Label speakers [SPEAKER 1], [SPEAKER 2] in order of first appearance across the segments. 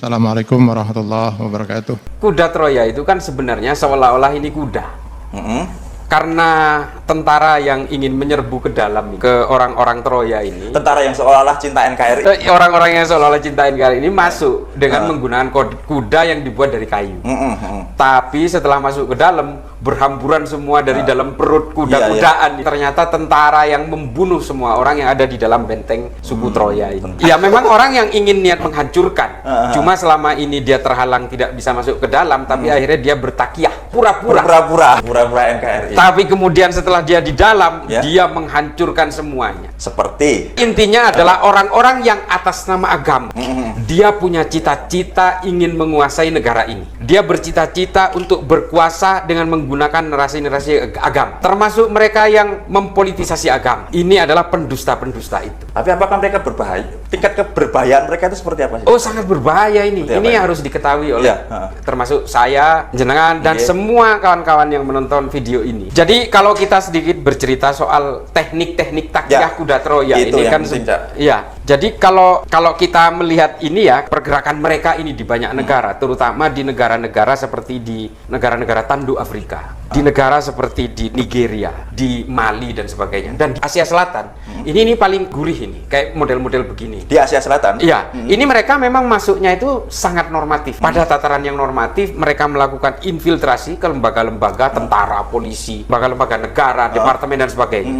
[SPEAKER 1] Assalamualaikum warahmatullahi wabarakatuh.
[SPEAKER 2] Kuda Troya itu kan sebenarnya seolah-olah ini kuda. Karena tentara yang ingin menyerbu ke dalam ke orang-orang Troya ini,
[SPEAKER 3] Tentara yang seolah-olah cinta NKRI.
[SPEAKER 2] orang-orang yang seolah-olah cinta NKRI ini masuk dengan menggunakan kuda yang dibuat dari kayu. Tapi setelah masuk ke dalam, berhamburan semua dari dalam perut kuda-kudaan. Ternyata tentara yang membunuh semua orang yang ada di dalam benteng suku Troya ini. Ya memang orang yang ingin niat menghancurkan. Cuma selama ini dia terhalang tidak bisa masuk ke dalam, tapi akhirnya dia bertakiah, pura-pura
[SPEAKER 3] NKRI.
[SPEAKER 2] Tapi kemudian setelah dia di dalam, dia menghancurkan semuanya.
[SPEAKER 3] Seperti
[SPEAKER 2] Intinya adalah orang-orang yang atas nama agama. Dia punya cita-cita ingin menguasai negara ini. Dia bercita-cita untuk berkuasa dengan menggunakan narasi-narasi agama. Termasuk mereka yang mempolitisasi agama. Ini adalah pendusta-pendusta itu.
[SPEAKER 3] Tapi apakah mereka berbahaya? Tingkat keberbahayaan mereka itu seperti apa sih?
[SPEAKER 2] Oh, sangat berbahaya ini.
[SPEAKER 3] Seperti
[SPEAKER 2] Ini
[SPEAKER 3] apa?
[SPEAKER 2] harus diketahui oleh termasuk saya, jenengan, dan
[SPEAKER 3] Iya.
[SPEAKER 2] semua kawan-kawan yang menonton video ini. Jadi kalau kita sedikit bercerita soal teknik-teknik takiah kuda Troya
[SPEAKER 3] Itu
[SPEAKER 2] ini
[SPEAKER 3] yang
[SPEAKER 2] kan,
[SPEAKER 3] penting, Cak.
[SPEAKER 2] iya. Jadi kalau kita melihat ini ya, pergerakan mereka ini di banyak negara, terutama di negara-negara seperti di negara-negara tanduk Afrika, di negara seperti di Nigeria, di Mali dan sebagainya, dan di Asia Selatan. Ini paling gurih ini, kayak model-model begini.
[SPEAKER 3] Di Asia Selatan?
[SPEAKER 2] Iya, ini mereka memang masuknya itu sangat normatif. Pada tataran yang normatif, mereka melakukan infiltrasi ke lembaga-lembaga tentara, polisi, lembaga-lembaga negara, departemen dan sebagainya.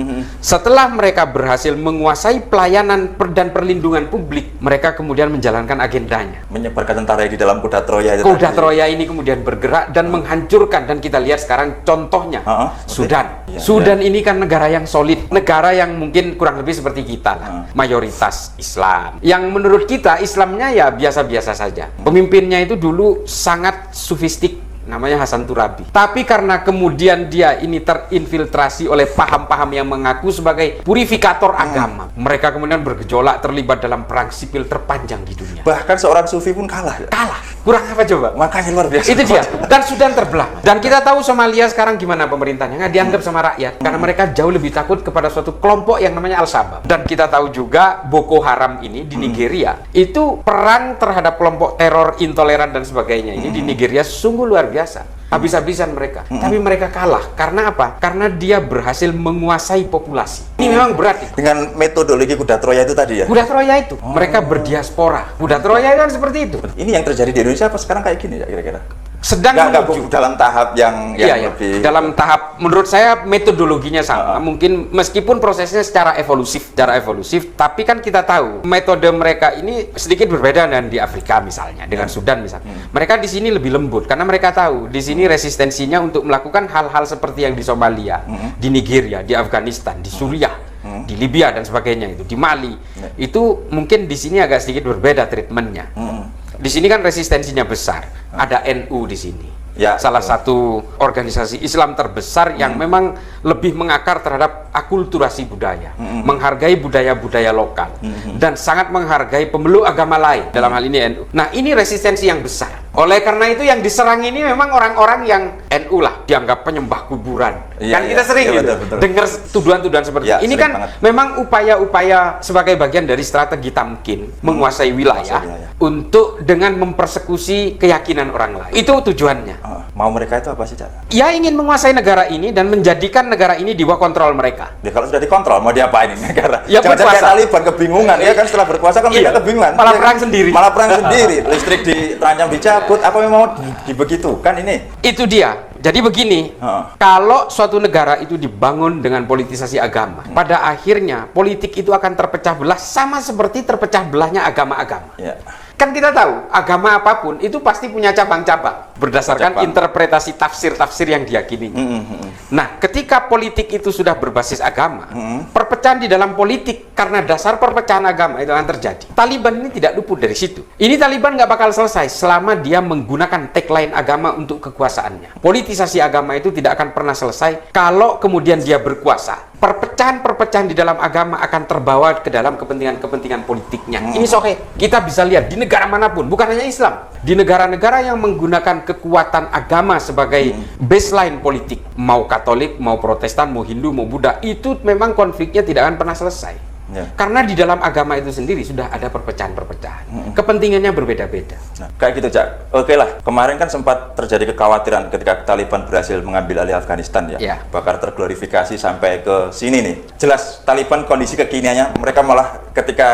[SPEAKER 2] Setelah mereka berhasil menguasai pelayanan dan perlindungan publik, mereka kemudian menjalankan agendanya.
[SPEAKER 3] Menyebarkan tentara di dalam kuda Troya itu.
[SPEAKER 2] Kuda
[SPEAKER 3] tadi.
[SPEAKER 2] Troya ini kemudian bergerak dan menghancurkan, dan kita lihat sekarang contohnya Sudan. Sudan ini kan negara yang solid, negara yang mungkin kurang lebih seperti kita lah, mayoritas Islam. Yang menurut kita Islamnya ya biasa-biasa saja. Pemimpinnya itu dulu sangat sofistik, namanya Hasan Turabi. Tapi karena kemudian dia ini terinfiltrasi oleh paham-paham yang mengaku sebagai purifikator agama, mereka kemudian bergejolak, terlibat dalam perang sipil terpanjang di dunia.
[SPEAKER 3] Bahkan seorang sufi pun kalah.
[SPEAKER 2] Kalah, kurang apa coba?
[SPEAKER 3] Makanya luar biasa.
[SPEAKER 2] Itu dia. Dan Sudan terbelah. Dan kita tahu Somalia sekarang gimana pemerintahnya, nggak dianggap sama rakyat, karena mereka jauh lebih takut kepada suatu kelompok yang namanya Al-Shabaab. Dan kita tahu juga Boko Haram ini di Nigeria, itu perang terhadap kelompok teror intoleran dan sebagainya ini di Nigeria sungguh luar biasa. Habis-habisan mereka. Tapi mereka kalah. Karena apa? Karena dia berhasil menguasai populasi. Ini memang berat.
[SPEAKER 3] Dengan metodologi kuda Troya itu tadi ya?
[SPEAKER 2] Kuda Troya itu. Mereka berdiaspora. Kuda Troya kan seperti itu.
[SPEAKER 3] Ini yang terjadi di Indonesia apa sekarang kayak gini ya kira-kira?
[SPEAKER 2] Sedang
[SPEAKER 3] Nggak
[SPEAKER 2] menuju
[SPEAKER 3] dalam tahap yang lebih...
[SPEAKER 2] dalam tahap, menurut saya metodologinya sama. Mungkin meskipun prosesnya secara evolutif, tapi kan kita tahu metode mereka ini sedikit berbeda dengan di Afrika misalnya, dengan Sudan misalnya. Mereka di sini lebih lembut karena mereka tahu di sini resistensinya untuk melakukan hal-hal seperti yang di Somalia, di Nigeria, di Afghanistan, di Suriah, di Libya dan sebagainya, itu di Mali. Itu mungkin di sini agak sedikit berbeda treatmentnya. Di sini kan resistensinya besar. Ada NU di sini. Salah satu organisasi Islam terbesar yang memang lebih mengakar terhadap akulturasi budaya, menghargai budaya-budaya lokal, dan sangat menghargai pemeluk agama lain, dalam hal ini NU. Nah, ini resistensi yang besar. Oleh karena itu yang diserang ini memang orang-orang yang NU lah, dianggap penyembah kuburan. Kan kita sering gitu dengar tuduhan-tuduhan seperti ini. Ini kan memang upaya-upaya sebagai bagian dari strategi tamkin, menguasai wilayah untuk dengan mempersekusi keyakinan orang lain. Itu tujuannya.
[SPEAKER 3] Mau mereka itu apa sih, Cak?
[SPEAKER 2] Ya ingin menguasai negara ini dan menjadikan negara ini di bawah kontrol mereka.
[SPEAKER 3] Ya kalau sudah dikontrol mau diapain ini negara?
[SPEAKER 2] Ya,
[SPEAKER 3] jangan kayak Taliban kebingungan ya kan, setelah berkuasa kan mereka kebingungan.
[SPEAKER 2] Malah
[SPEAKER 3] Ya
[SPEAKER 2] perang
[SPEAKER 3] kan?
[SPEAKER 2] sendiri.
[SPEAKER 3] Malah perang sendiri. Listrik terancam dicabut, apa memang mau dibegitukan ini?
[SPEAKER 2] Itu dia. Jadi begini, kalau suatu negara itu dibangun dengan politisasi agama, pada akhirnya politik itu akan terpecah belah sama seperti terpecah belahnya agama-agama. Kan kita tahu, agama apapun itu pasti punya cabang-cabang berdasarkan interpretasi tafsir-tafsir yang diyakini. Nah, ketika politik itu sudah berbasis agama, perpecahan di dalam politik karena dasar perpecahan agama itu akan terjadi. Taliban ini tidak luput dari situ. Ini Taliban nggak bakal selesai selama dia menggunakan tagline agama untuk kekuasaannya. Politisasi agama itu tidak akan pernah selesai kalau kemudian dia berkuasa. Perpecahan-perpecahan di dalam agama akan terbawa ke dalam kepentingan-kepentingan politiknya. Ini sohe. Kita bisa lihat di negara manapun, bukan hanya Islam. Di negara-negara yang menggunakan kekuatan agama sebagai baseline politik, mau Katolik, mau Protestan, mau Hindu, mau Buddha, itu memang konfliknya tidak akan pernah selesai.
[SPEAKER 3] Ya.
[SPEAKER 2] Karena di dalam agama itu sendiri sudah ada perpecahan-perpecahan. Kepentingannya berbeda-beda.
[SPEAKER 3] Nah, kayak gitu, Cak. Oke lah, kemarin kan sempat terjadi kekhawatiran ketika Taliban berhasil mengambil alih Afghanistan ya.
[SPEAKER 2] Ya.
[SPEAKER 3] Bakar terglorifikasi sampai ke sini nih. Jelas Taliban kondisi kekiniannya mereka malah ketika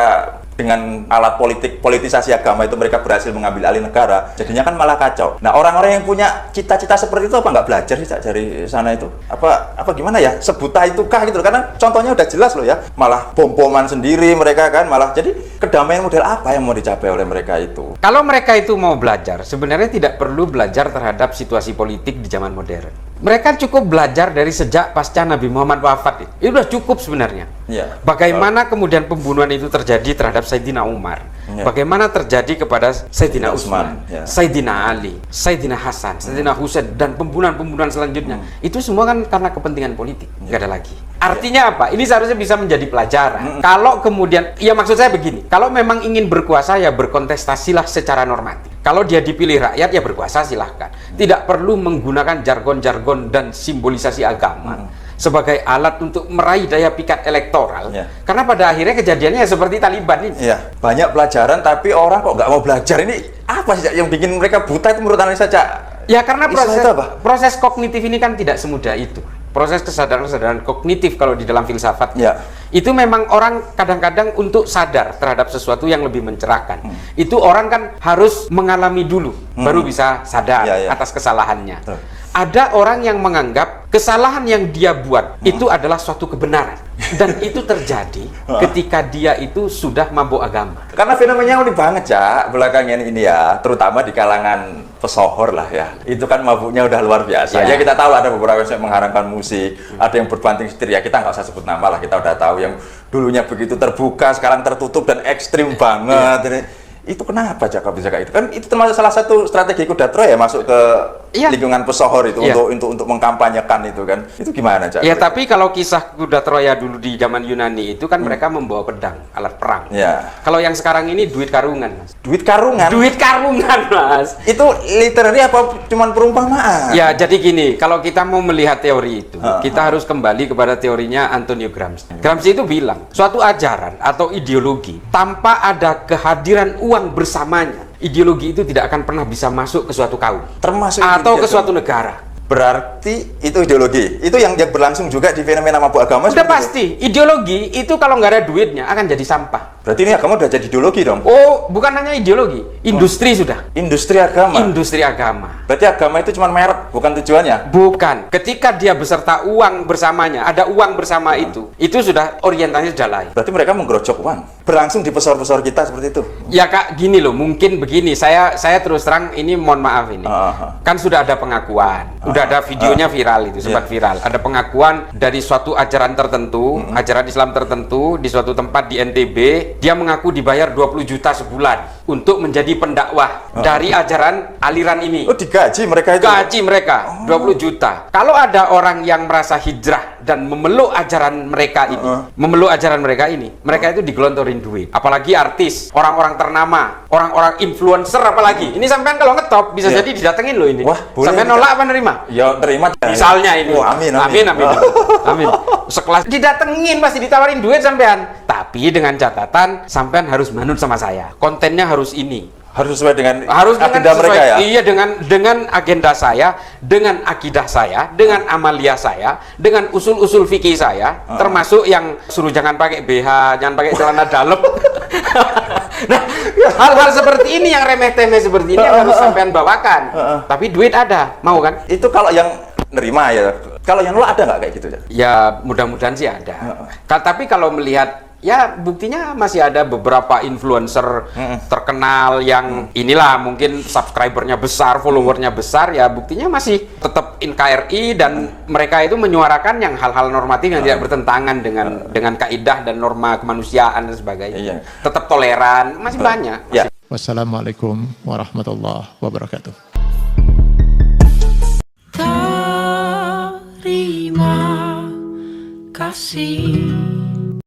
[SPEAKER 3] dengan alat politisasi agama itu mereka berhasil mengambil alih negara, jadinya kan malah kacau. Nah, orang-orang yang punya cita-cita seperti itu apa nggak belajar sih, Cak, dari sana itu? Apa gimana ya? Sebuta itukah gitu? Karena contohnya udah jelas loh ya, malah bom-boman sendiri mereka kan, malah jadi kedamaian model apa yang mau dicapai oleh mereka itu?
[SPEAKER 2] Kalau mereka itu mau belajar, sebenarnya tidak perlu belajar terhadap situasi politik di zaman modern. Mereka cukup belajar dari sejak pasca Nabi Muhammad wafat. Itu sudah cukup sebenarnya.
[SPEAKER 3] Ya.
[SPEAKER 2] Bagaimana kemudian pembunuhan itu terjadi terhadap Sayyidina Umar.
[SPEAKER 3] Ya.
[SPEAKER 2] Bagaimana terjadi kepada Sayyidina Utsman,
[SPEAKER 3] Ya.
[SPEAKER 2] Sayyidina Ali, Sayyidina Hasan, Sayyidina Husain, dan pembunuhan-pembunuhan selanjutnya. Itu semua kan karena kepentingan politik. Nggak ada lagi. Artinya apa? Ini seharusnya bisa menjadi pelajaran. Kalau kemudian, ya maksud saya begini, kalau memang ingin berkuasa ya berkontestasilah secara normatif. Kalau dia dipilih rakyat ya berkuasa silahkan. Tidak perlu menggunakan jargon-jargon dan simbolisasi agama sebagai alat untuk meraih daya pikat elektoral.
[SPEAKER 3] Ya.
[SPEAKER 2] Karena pada akhirnya kejadiannya seperti Taliban ini.
[SPEAKER 3] Iya, banyak pelajaran tapi orang kok nggak mau belajar. Ini apa sih, Cak, yang bikin mereka buta itu menurut analisa, Cak?
[SPEAKER 2] Ya karena
[SPEAKER 3] Istilah itu apa?
[SPEAKER 2] proses kognitif ini kan tidak semudah itu. Proses kesadaran-kesadaran kognitif kalau di dalam filsafat
[SPEAKER 3] Ya.
[SPEAKER 2] itu memang orang kadang-kadang untuk sadar terhadap sesuatu yang lebih mencerahkan. Itu orang kan harus mengalami dulu baru bisa sadar
[SPEAKER 3] Ya, ya.
[SPEAKER 2] atas kesalahannya.
[SPEAKER 3] Betul.
[SPEAKER 2] Ada orang yang menganggap kesalahan yang dia buat itu adalah suatu kebenaran dan itu terjadi ketika dia itu sudah mabuk agama.
[SPEAKER 3] Karena fenomenanya unik banget, Cak, belakangan ini ya, terutama di kalangan pesohor lah ya. Itu kan mabuknya udah luar biasa.
[SPEAKER 2] Ya.
[SPEAKER 3] Ya kita tahu ada beberapa yang mengharamkan musik, ada yang berbanting setir, ya kita nggak usah sebut nama lah, kita udah tahu yang dulunya begitu terbuka, sekarang tertutup dan ekstrim banget. Ini. Itu kenapa, Cak, bisa kayak itu? Kan itu termasuk salah satu strategi kuda Troya ya, masuk ke lingkungan pesohor itu untuk mengkampanyekan itu kan. Itu gimana, Cak?
[SPEAKER 2] Ya tapi kalau kisah kuda Troya dulu di zaman Yunani itu kan mereka membawa pedang, alat perang.
[SPEAKER 3] Ya.
[SPEAKER 2] Kalau yang sekarang ini duit karungan, Mas.
[SPEAKER 3] Duit karungan?
[SPEAKER 2] Duit karungan, Mas.
[SPEAKER 3] Itu literally apa cuman perumpamaan?
[SPEAKER 2] Ya, jadi gini, kalau kita mau melihat teori itu, kita harus kembali kepada teorinya Antonio Gramsci. Gramsci itu bilang, suatu ajaran atau ideologi tanpa ada kehadiran uang bersamanya, ideologi itu tidak akan pernah bisa masuk ke suatu kaum
[SPEAKER 3] Termasuk
[SPEAKER 2] atau ke
[SPEAKER 3] Indonesia,
[SPEAKER 2] suatu negara.
[SPEAKER 3] Berarti itu ideologi. Itu yang berlangsung juga di fenomena mabuk agama.
[SPEAKER 2] Sudah
[SPEAKER 3] seperti
[SPEAKER 2] pasti, ideologi itu kalau nggak ada duitnya akan jadi sampah.
[SPEAKER 3] itu. Berarti ini agama udah jadi ideologi dong.
[SPEAKER 2] Oh, bukan hanya ideologi, industri sudah.
[SPEAKER 3] Industri agama.
[SPEAKER 2] Industri agama.
[SPEAKER 3] Berarti agama itu cuma merek, bukan tujuannya.
[SPEAKER 2] Bukan. Ketika dia beserta uang bersamanya, ada uang bersama itu sudah orientasinya sudah lain.
[SPEAKER 3] Berarti mereka menggerojok uang. Berlangsung di pesor-pesor kita seperti itu.
[SPEAKER 2] Ya Kak, gini loh, mungkin begini. Saya terus terang ini mohon maaf ini. Kan sudah ada pengakuan, udah ada videonya viral itu, sempat viral. Ada pengakuan dari suatu ajaran tertentu, ajaran Islam tertentu di suatu tempat di NTB, dia mengaku dibayar 20 juta sebulan untuk menjadi pendakwah dari ajaran aliran ini.
[SPEAKER 3] Oh, digaji mereka itu.
[SPEAKER 2] Gaji mereka 20 juta. Kalau ada orang yang merasa hijrah dan memeluk ajaran mereka ini, mereka itu digelontorin duit. Apalagi artis, orang-orang ternama, orang-orang influencer apalagi. Ini sampean kalau ngetop bisa jadi didatengin loh ini.
[SPEAKER 3] Wah, boleh
[SPEAKER 2] sampean
[SPEAKER 3] nih,
[SPEAKER 2] nolak apa nerima?
[SPEAKER 3] Ya, terima.
[SPEAKER 2] Misalnya ini.
[SPEAKER 3] Oh, amin.
[SPEAKER 2] Amin. Sekelas didatengin pasti ditawarin duit sampean. Tapi dengan catatan sampean harus manut sama saya. Kontennya harus ini.
[SPEAKER 3] Harus sesuai dengan
[SPEAKER 2] sesuai,
[SPEAKER 3] agenda mereka ya.
[SPEAKER 2] Iya, dengan agenda saya, dengan akidah saya, dengan amalia saya, dengan usul-usul fikih saya, termasuk yang suruh jangan pakai BH, jangan pakai celana dalam. Nah, hal-hal seperti ini yang remeh-temeh seperti ini yang harus sampean bawakan. Tapi duit ada, mau kan?
[SPEAKER 3] Itu kalau yang nerima ya. Kalau yang nolak ada nggak kayak gitu ya?
[SPEAKER 2] Ya mudah-mudahan sih ada. Tapi kalau melihat, ya buktinya masih ada beberapa influencer terkenal yang inilah mungkin subscribernya besar, followernya besar, ya buktinya masih tetap NKRI dan mereka itu menyuarakan yang hal-hal normatif yang tidak bertentangan dengan kaidah dan norma kemanusiaan dan sebagainya.
[SPEAKER 3] Iya.
[SPEAKER 2] Tetap toleran, masih banyak.
[SPEAKER 3] Ya.
[SPEAKER 1] Wassalamualaikum warahmatullahi wabarakatuh.
[SPEAKER 4] Terima kasih.